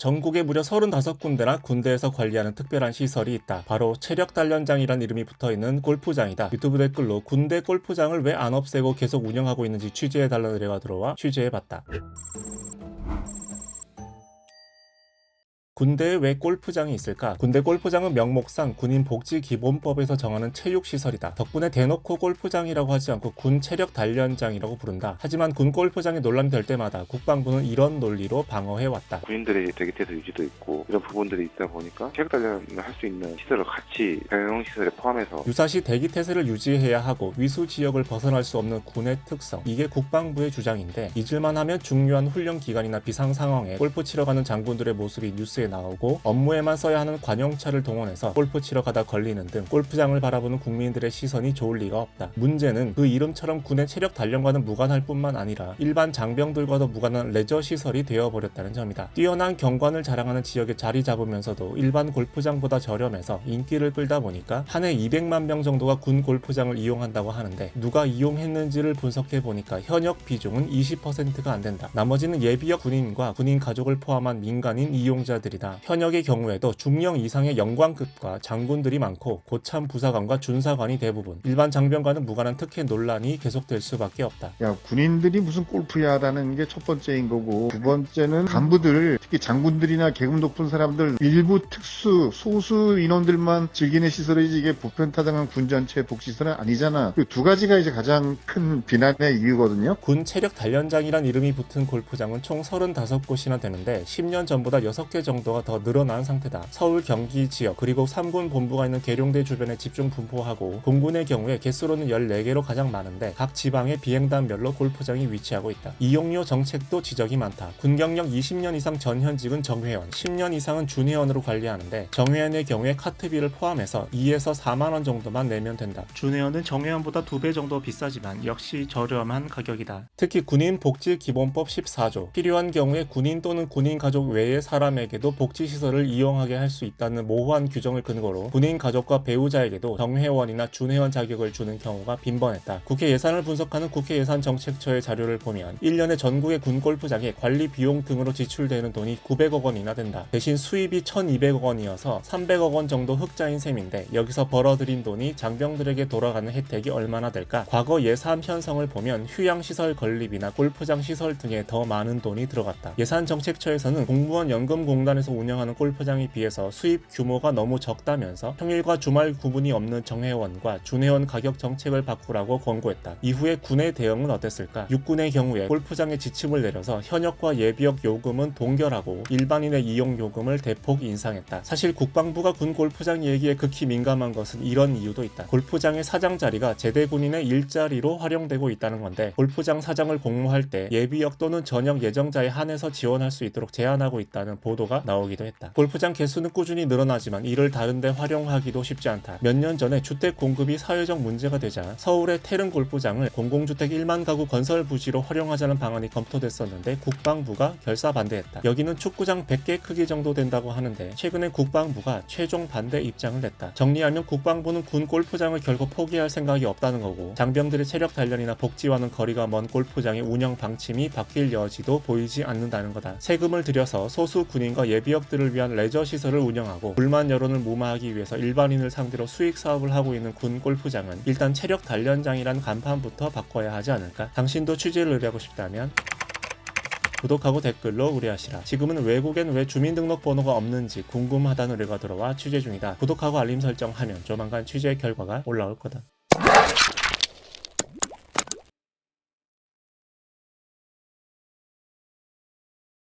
전국에 무려 35군데나 군대에서 관리하는 특별한 시설이 있다. 바로 체력단련장이란 이름이 붙어있는 골프장이다. 유튜브 댓글로 군대 골프장을 왜 안 없애고 계속 운영하고 있는지 취재해달라는 의뢰가 들어와 취재해봤다. 군대에 왜 골프장이 있을까? 군대 골프장은 명목상 군인복지기본법에서 정하는 체육시설이다. 덕분에 대놓고 골프장이라고 하지 않고 군체력단련장이라고 부른다. 하지만 군 골프장이 논란이 될 때마다 국방부는 이런 논리로 방어해왔다. 군인들의 대기태세 유지도 있고 이런 부분들이 있다 보니까 체력 단련을 할 수 있는 시설을 같이 병영시설에 포함해서 유사시 대기태세를 유지해야 하고 위수 지역을 벗어날 수 없는 군의 특성, 이게 국방부의 주장인데 잊을만 하면 중요한 훈련 기간이나 비상 상황에 골프 치러 가는 장군들의 모습이 뉴스에 나오고 업무에만 써야 하는 관용차를 동원해서 골프 치러 가다 걸리는 등 골프장을 바라보는 국민들의 시선이 좋을 리가 없다. 문제는 그 이름처럼 군의 체력 단련과는 무관할 뿐만 아니라 일반 장병들과도 무관한 레저 시설이 되어버렸다는 점이다. 뛰어난 경관을 자랑하는 지역에 자리 잡으면서도 일반 골프장보다 저렴해서 인기를 끌다 보니까 한 해 200만 명 정도가 군 골프장을 이용한다고 하는데 누가 이용했는지를 분석해보니까 현역 비중은 20%가 안 된다. 나머지는 예비역 군인과 군인 가족을 포함한 민간인 이용자들이다. 현역의 경우에도 중령 이상의 영광급과 장군들이 많고 고참 부사관과 준사관이 대부분, 일반 장병과는 무관한 특혜 논란이 계속될 수밖에 없다. 군인들이 무슨 골프야라는 게 첫 번째인 거고, 두 번째는 간부들, 특히 장군들이나 계급 높은 사람들, 일부 특수 소수 인원들만 즐기는 시설이지 이게 보편타당한 군 전체 복지시설은 아니잖아. 그 두 가지가 이제 가장 큰 비난의 이유거든요. 군 체력 단련장이란 이름이 붙은 골프장은 총 35곳이나 되는데 10년 전보다 6개 정도가 더 늘어난 상태다. 서울, 경기 지역 그리고 3군 본부가 있는 계룡대 주변에 집중 분포하고 공군의 경우에 개수로는 14개로 가장 많은데 각 지방의 비행단별로 골프장이 위치하고 있다. 이용료 정책도 지적이 많다. 군 경력 20년 이상 전현직은 정회원, 10년 이상은 준회원으로 관리하는데 정회원의 경우에 카트비를 포함해서 2에서 4만 원 정도만 내면 된다. 준회원은 정회원보다 2배 정도 비싸지만 역시 저렴한 가격이다. 특히 군인복지기본법 14조, 필요한 경우에 군인 또는 군인 가족 외의 사람에게도 복지시설을 이용하게 할 수 있다는 모호한 규정을 근거로 군인 가족과 배우자에게도 정회원이나 준회원 자격을 주는 경우가 빈번했다. 국회 예산을 분석하는 국회예산정책처의 자료를 보면 1년에 전국의 군 골프장에 관리 비용 등으로 지출되는 돈이 900억 원이나 된다. 대신 수입이 1200억 원이어서 300억 원 정도 흑자인 셈인데 여기서 벌어들인 돈이 장병들에게 돌아가는 혜택이 얼마나 될까? 과거 예산 편성을 보면 휴양시설 건립이나 골프장 시설 등에 더 많은 돈이 들어갔다. 예산정책처에서는 공무원 연금공단에서 운영하는 골프장에 비해서 수입 규모가 너무 적다면서 평일과 주말 구분이 없는 정회원과 준회원 가격 정책을 바꾸라고 권고했다. 이후에 군의 대응은 어땠을까? 육군의 경우에 골프장에 지침을 내려서 현역과 예비역 요금은 동결하고 일반인의 이용 요금을 대폭 인상했다. 사실 국방부가 군 골프장 얘기에 극히 민감한 것은 이런 이유도 있다. 골프장의 사장 자리가 제대군인의 일자리로 활용되고 있다는 건데 골프장 사장을 공모할 때 예비역 또는 전역 예정자에 한해서 지원할 수 있도록 제한하고 있다는 보도가 나오기도 했다. 골프장 개수는 꾸준히 늘어나지만 이를 다른 데 활용하기도 쉽지 않다. 몇 년 전에 주택 공급이 사회적 문제가 되자 서울의 태릉 골프장을 공공주택 1만 가구 건설 부지로 활용하자는 방안이 검토됐었는데 국방부가 결사 반대했다. 여기는 축구장 100개 크기 정도 된다고 하는데 최근에 국방부가 최종 반대 입장을 냈다. 정리하면 국방부는 군 골프장을 결코 포기할 생각이 없다는 거고 장병들의 체력 단련이나 복지와는 거리가 먼 골프장의 운영 방침이 바뀔 여지도 보이지 않는다는 거다. 세금을 들여서 소수 군인과 예비역들을 위한 레저 시설을 운영하고 불만 여론을 무마하기 위해서 일반인을 상대로 수익 사업을 하고 있는 군 골프장은 일단 체력 단련장이란 간판부터 바꿔야 하지 않을까? 당신도 취재를 의뢰하고 싶다면 구독하고 댓글로 의뢰하시라. 지금은 외국엔 왜 주민등록번호가 없는지 궁금하다는 의뢰가 들어와 취재 중이다. 구독하고 알림 설정하면 조만간 취재 결과가 올라올 거다.